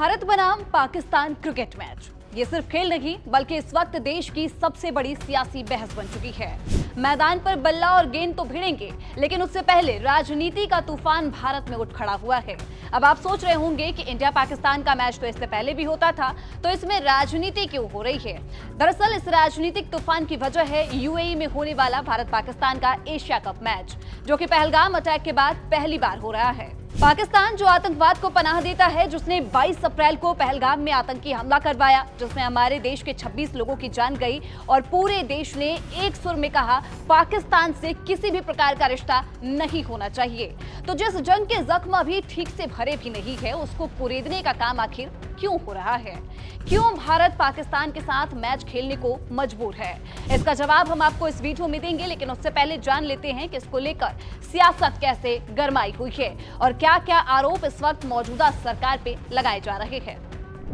भारत बनाम Pakistan cricket match ये सिर्फ खेल नहीं बल्कि इस वक्त देश की सबसे बड़ी सियासी बहस बन चुकी है। मैदान पर बल्ला और गेंद तो भिड़ेंगे, लेकिन उससे पहले राजनीति का तूफान भारत में उठ खड़ा हुआ है। अब आप सोच रहे होंगे कि इंडिया पाकिस्तान का मैच तो इससे पहले भी होता था, तो इसमें राजनीति क्यों हो रही है? दरअसल इस राजनीतिक तूफान की वजह है यूएई में होने वाला भारत पाकिस्तान का एशिया कप मैच, जो कि पहलगाम अटैक के बाद पहली बार हो रहा है। पाकिस्तान जो आतंकवाद को पनाह देता है, जिसने 22 अप्रैल को पहलगाम में आतंकी हमला करवाया, जिसमें हमारे देश के 26 लोगों की जान गई और पूरे देश ने एक सुर में कहा पाकिस्तान से किसी भी प्रकार का रिश्ता नहीं होना चाहिए। तो जिस जंग के जख्म अभी ठीक से भरे भी नहीं है, उसको कुरेदने का काम आखिर क्यों हो रहा है? क्यों भारत पाकिस्तान के साथ मैच खेलने को मजबूर है? इसका जवाब हम आपको इस वीडियो में देंगे, लेकिन उससे पहले जान लेते हैं कि इसको लेकर सियासत कैसे गरमाई हुई है और क्या क्या आरोप इस वक्त मौजूदा सरकार पे लगाए जा रहे हैं।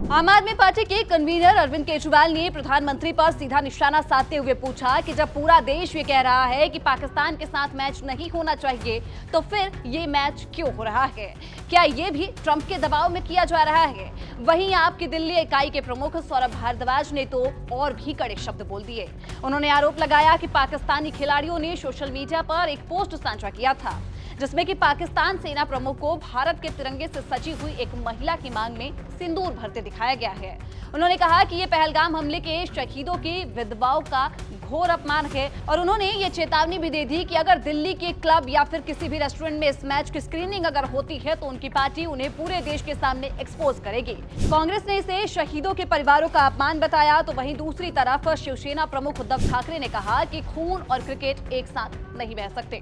आम आदमी पार्टी के कन्वीनर अरविंद केजरीवाल ने प्रधानमंत्री पर सीधा निशाना साधते हुए पूछा कि जब पूरा देश ये कह रहा है कि पाकिस्तान के साथ मैच नहीं होना चाहिए, तो फिर ये मैच क्यों हो रहा है? क्या ये भी ट्रंप के दबाव में किया जा रहा है? वहीं आपकी दिल्ली इकाई के प्रमुख सौरभ भारद्वाज ने तो और भी कड़े शब्द बोल दिए। उन्होंने आरोप लगाया कि पाकिस्तानी खिलाड़ियों ने सोशल मीडिया पर एक पोस्ट साझा किया था, जिसमें कि पाकिस्तान सेना प्रमुख को भारत के तिरंगे से सजी हुई एक महिला की मांग में सिंदूर भरते दिखाया गया है। उन्होंने कहा कि ये पहलगाम हमले के शहीदों की विधवाओं का घोर अपमान है और उन्होंने ये चेतावनी भी दे दी कि अगर दिल्ली के क्लब या फिर किसी भी रेस्टोरेंट में इस मैच की स्क्रीनिंग अगर होती है तो उनकी पार्टी उन्हें पूरे देश के सामने एक्सपोज करेगी। कांग्रेस ने इसे शहीदों के परिवारों का अपमान बताया, तो वहीं दूसरी तरफ शिवसेना प्रमुख उद्धव ठाकरे ने कहा कि खून और क्रिकेट एक साथ नहीं बह सकते।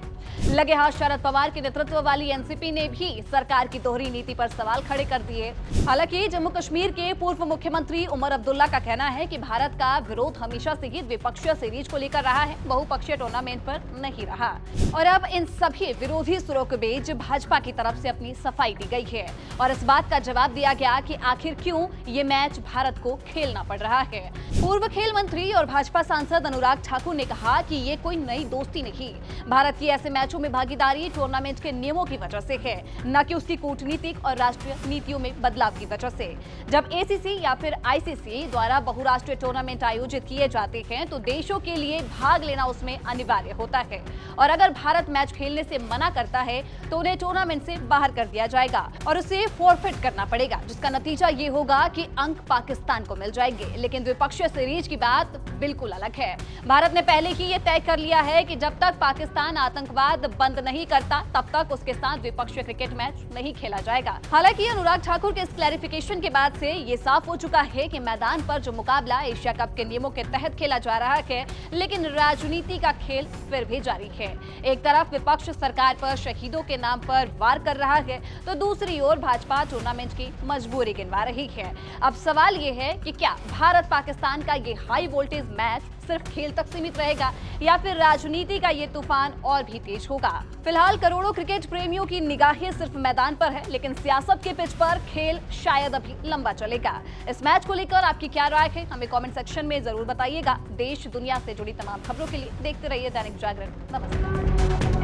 लगे हाथ शरद पवार के नेतृत्व वाली एनसीपी ने भी सरकार की दोहरी नीति पर सवाल खड़े कर दिए। हालांकि जम्मू कश्मीर के पूर्व मुख्यमंत्री उमर अब्दुल्ला का कहना है कि भारत का विरोध हमेशा से ही द्विपक्षीय सीरीज को लेकर रहा है, बहुपक्षीय टूर्नामेंट पर नहीं रहा। और अब इन सभी विरोधी सुरों के बीच भाजपा की तरफ से अपनी सफाई दी गई है और इस बात का जवाब दिया गया कि आखिर क्यों ये मैच भारत को खेलना पड़ रहा है। पूर्व खेल मंत्री और भाजपा सांसद अनुराग ठाकुर ने कहा कि ये कोई नई दोस्ती नहीं, भारत की ऐसे मैचों में भागीदारी टूर्नामेंट के नियमों की वजह से है, न कि उसकी कूटनीतिक और राष्ट्रीय नीतियों में बदलाव की वजह से। जब एसीसी या फिर आईसीसी द्वारा बहुराष्ट्रीय टूर्नामेंट आयोजित किए जाते हैं तो देशों के लिए भाग लेना उसमें अनिवार्य होता है और अगर भारत मैच खेलने से मना करता है तो उन्हें टूर्नामेंट से बाहर कर दिया जाएगा और उसे फॉरफिट करना पड़ेगा, जिसका नतीजा ये होगा कि अंक पाकिस्तान को मिल जाएंगे। लेकिन द्विपक्षीय सीरीज की बात बिल्कुल अलग है। भारत ने पहले ही ये तय कर लिया है कि जब तक पाकिस्तान आतंकवाद बंद नहीं करता तब तक उसके साथ द्विपक्षीय क्रिकेट मैच नहीं खेला जाएगा। हालांकि अनुराग ठाकुर के इस क्लैरिफिकेशन के बाद से ये साफ हो चुका है कि मैदान पर जो मुकाबला एशिया कप के नियमों के तहत खेला जा रहा है, लेकिन राजनीति का खेल फिर भी जारी है। एक तरफ विपक्ष सरकार पर शहीदों के नाम पर वार कर रहा है, तो दूसरी ओर भाजपा टूर्नामेंट की मजबूरी गिनवा रही है। अब सवाल ये है कि क्या भारत पाकिस्तान का ये हाई वोल्टेज मैच सिर्फ खेल तक सीमित रहेगा या फिर राजनीति का ये तूफान और भी तेज होगा? फिलहाल करोड़ों क्रिकेट प्रेमियों की निगाहें सिर्फ मैदान पर है, लेकिन सियासत के पिच पर खेल शायद अभी लंबा चलेगा। इस मैच को लेकर आपकी क्या राय है, हमें कमेंट सेक्शन में जरूर बताइएगा। देश दुनिया से जुड़ी तमाम खबरों के लिए देखते रहिए दैनिक जागरण। नमस्कार।